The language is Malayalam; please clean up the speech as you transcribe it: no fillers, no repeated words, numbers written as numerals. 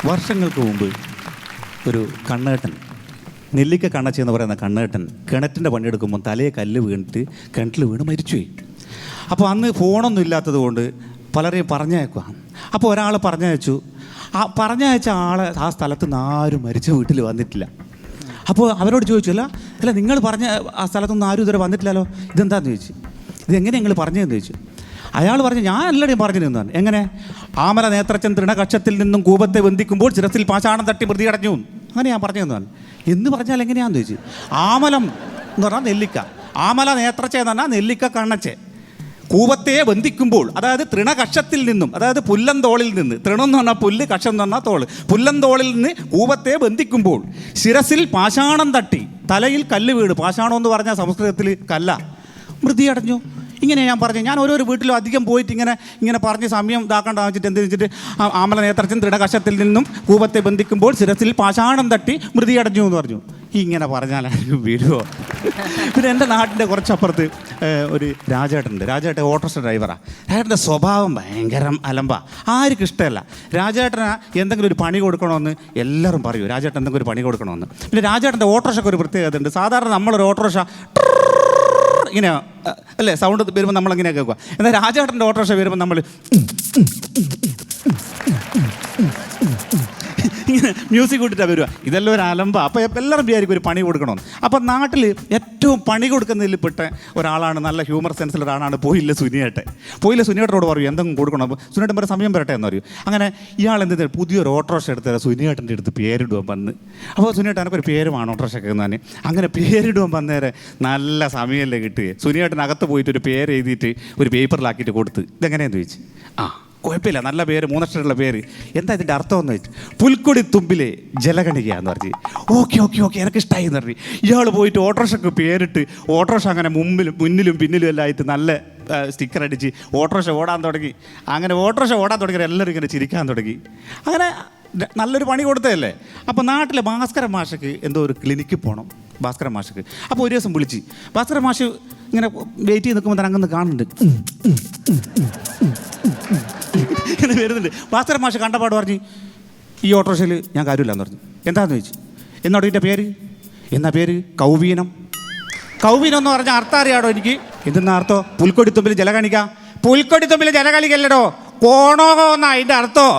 വർഷങ്ങൾക്ക് മുമ്പ് ഒരു കണ്ണേട്ടൻ, നെല്ലിക്ക കണ്ണച്ചി എന്ന് പറയുന്ന കണ്ണേട്ടൻ കിണറ്റിൻ്റെ പണിയെടുക്കുമ്പോൾ തലയെ കല്ല് വീണിട്ട് കിണറ്റിൽ വീണ് മരിച്ചുപോയി. അപ്പോൾ അന്ന് ഫോണൊന്നും ഇല്ലാത്തത് കൊണ്ട് പലരെയും പറഞ്ഞയക്കുക. അപ്പോൾ ഒരാൾ പറഞ്ഞയച്ചു. പറഞ്ഞയച്ച ആളെ ആ സ്ഥലത്ത് നിന്ന് ആരും മരിച്ച വീട്ടിൽ വന്നിട്ടില്ല. അപ്പോൾ അവരോട് ചോദിച്ചു, അല്ല നിങ്ങൾ പറഞ്ഞ ആ സ്ഥലത്തൊന്നും ആരും ഇതുവരെ വന്നിട്ടില്ലല്ലോ, ഇതെന്താണെന്ന് ചോദിച്ചു. ഇതെങ്ങനെ നിങ്ങൾ പറഞ്ഞതെന്ന് ചോദിച്ചു. അയാൾ പറഞ്ഞു, ഞാൻ എല്ലാവരുടെയും പറഞ്ഞു നിന്നാണ്. എങ്ങനെ? ആമല നേത്രച്ചൻ തൃണകക്ഷത്തിൽ നിന്നും കൂപത്തെ ബന്ധിക്കുമ്പോൾ ശിരസിൽ പാഷാണം തട്ടി മൃതി അടഞ്ഞു, അങ്ങനെ ഞാൻ പറഞ്ഞു തന്നാണ്. എന്ന് പറഞ്ഞാൽ എങ്ങനെയാണെന്ന് ചോദിച്ചു. ആമലം എന്ന് പറഞ്ഞാൽ നെല്ലിക്ക, ആമല നേത്രച്ച എന്ന് പറഞ്ഞാൽ നെല്ലിക്ക കണ്ണച്ചെ. കൂപത്തെ ബന്ധിക്കുമ്പോൾ, അതായത് തൃണകക്ഷത്തിൽ നിന്നും, അതായത് പുല്ലന്തോളിൽ നിന്ന്, തൃണം എന്ന് പറഞ്ഞാൽ പുല്ല്, കക്ഷം എന്ന് പറഞ്ഞാൽ തോള്, പുല്ലന്തോളിൽ നിന്ന് കൂപത്തെ ബന്ധിക്കുമ്പോൾ ശിരസിൽ പാഷാണം തട്ടി, തലയിൽ കല്ല് വീട്. പാഷാണം എന്ന് പറഞ്ഞാൽ സംസ്കൃതത്തിൽ കല്ല. മൃതി അടഞ്ഞു. ഇങ്ങനെ ഞാൻ പറഞ്ഞു. ഞാൻ ഓരോരോ വീട്ടിലും അധികം പോയിട്ട് ഇങ്ങനെ പറഞ്ഞ് സമയം ഇതാക്കേണ്ട വെച്ചിട്ട് എന്ത് വെച്ചിട്ട് ആമല നേത്രച്ചൻ തൃണകക്ഷത്തിൽ നിന്നും കൂപത്തെ ബന്ധിക്കുമ്പോൾ ശിരസിൽ പാഷാണം തട്ടി മൃതി അടഞ്ഞു എന്ന് പറഞ്ഞു. ഇങ്ങനെ പറഞ്ഞാൽ വീഴുവോ? പിന്നെ എൻ്റെ നാട്ടിൻ്റെ കുറച്ചപ്പുറത്ത് ഒരു രാജേട്ടനുണ്ട്. രാജേട്ടൻ ഓട്ടോറിക്ഷ ഡ്രൈവറാണ്. രാജേട്ടൻ്റെ സ്വഭാവം ഭയങ്കര അലമ്പാ, ആർക്കും ഇഷ്ടമല്ല. രാജേട്ടന് എന്തെങ്കിലും ഒരു പണി കൊടുക്കണമെന്ന് എല്ലാവരും പറയൂ, രാജേട്ടൻ എന്തെങ്കിലും ഒരു പണി കൊടുക്കണമെന്ന്. പിന്നെ രാജേട്ടൻ്റെ ഓട്ടോറിക്ഷയ്ക്ക് ഒരു പ്രത്യേകത ഉണ്ട്. സാധാരണ നമ്മളൊരു ഓട്ടോറിക്ഷ ഇങ്ങനെ അല്ലേ സൗണ്ട് വരുമ്പോൾ നമ്മളെങ്ങനെ കേൾക്കുക. എന്നാൽ രാജേട്ടൻ്റെ ഓട്ടോറിക്ഷ വരുമ്പോൾ നമ്മൾ ഇങ്ങനെ മ്യൂസിക് കൂട്ടിയിട്ടാണ് വരിക. ഇതെല്ലാം ഒരു അലമ്പ. അപ്പോൾ എല്ലാവരും വിചാരിക്കും ഒരു പണി കൊടുക്കണമെന്ന്. അപ്പോൾ നാട്ടിൽ ഏറ്റവും പണി കൊടുക്കുന്നതിൽ പെട്ട ഒരാളാണ്, നല്ല ഹ്യൂമർ സെൻസിലൊരാളാണ് പോയില്ല സുനിയേട്ടൻ. പോയില്ല സുനിയേട്ടനോട് പറയും എന്തെങ്കിലും കൊടുക്കണം. അപ്പോൾ സുനിയേട്ടൻ പറയും സമയം വരട്ടെ എന്ന് പറയും. അങ്ങനെ ഇയാൾ എന്ത് പുതിയൊരു ഓട്ടോറിക്ഷ എടുത്ത് സുനിയേട്ടൻ്റെ അടുത്ത് പേരിടുവാൻ വന്ന്. അപ്പോൾ സുനിയേട്ടൻ എനിക്കൊരു പേര് വേണം ഓട്ടോറിക്ഷയ്ക്ക് തന്നെ. അങ്ങനെ പേരിടുവാൻ വന്നേരെ നല്ല സമയമല്ലേ കിട്ടുക. സുനിയേട്ടനകത്ത് പോയിട്ട് ഒരു പേര് എഴുതിയിട്ട് ഒരു പേപ്പറിലാക്കിയിട്ട് കൊടുത്ത്. ഇതെങ്ങനെയാണെന്ന് ചോദിച്ചു. കുഴപ്പമില്ല, നല്ല പേര്, 3 അക്ഷരമുള്ള പേര്. എന്താ ഇതിൻ്റെ അർത്ഥം എന്ന് വെച്ചു. പുൽക്കൊടി തുമ്പിലെ ജലഗണിക എന്ന് പറഞ്ഞു. ഓക്കെ എനിക്ക് ഇഷ്ടമായി എന്ന് പറഞ്ഞു. ഇയാൾ പോയിട്ട് ഓട്ടോറിക്ഷയ്ക്ക് പേരിട്ട് ഓട്ടോറിക്ഷ അങ്ങനെ മുന്നിലും പിന്നിലും എല്ലാം ആയിട്ട് നല്ല സ്റ്റിക്കർ അടിച്ച് ഓട്ടോറിക്ഷ ഓടാൻ തുടങ്ങി. അങ്ങനെ ഓട്ടോറിക്ഷ ഓടാൻ തുടങ്ങിയ എല്ലാവരും ഇങ്ങനെ ചിരിക്കാൻ തുടങ്ങി. അങ്ങനെ നല്ലൊരു പണി കൊടുത്തതല്ലേ. അപ്പോൾ നാട്ടിലെ ഭാസ്കര മാഷക്ക് എന്തോ ഒരു ക്ലിനിക്കിൽ പോകണം ഭാസ്കര മാഷക്ക്. അപ്പോൾ ഒരു ദിവസം വിളിച്ച് ഭാസ്കര മാഷ് ഇങ്ങനെ വെയിറ്റ് ചെയ്ത് നിൽക്കുമ്പോൾ തന്നെ അങ്ങനെ കാണുന്നുണ്ട്, ഇങ്ങനെ വരുന്നുണ്ട്. ഭാസ്കര മാഷ് കണ്ടപാട് പറഞ്ഞ് ഈ ഓട്ടോറിക്ഷയിൽ ഞാൻ കാര്യമില്ലെന്ന് പറഞ്ഞു. എന്താണെന്ന് ചോദിച്ചു. എന്നോട് ഇതിൻ്റെ പേര് എന്നാ പേര് കൗവീനം. കൗവീനം എന്ന് പറഞ്ഞാൽ അർത്ഥം അറിയാടോ എനിക്ക്. എന്തെന്നാ അർത്ഥം? പുൽക്കൊടിത്തുമ്പിൽ ജലകണിക. പുൽക്കൊടിത്തുമ്പിൽ ജലകണിക്കല്ലടോ, കോണോകോ എന്നാ അതിൻ്റെ അർത്ഥം.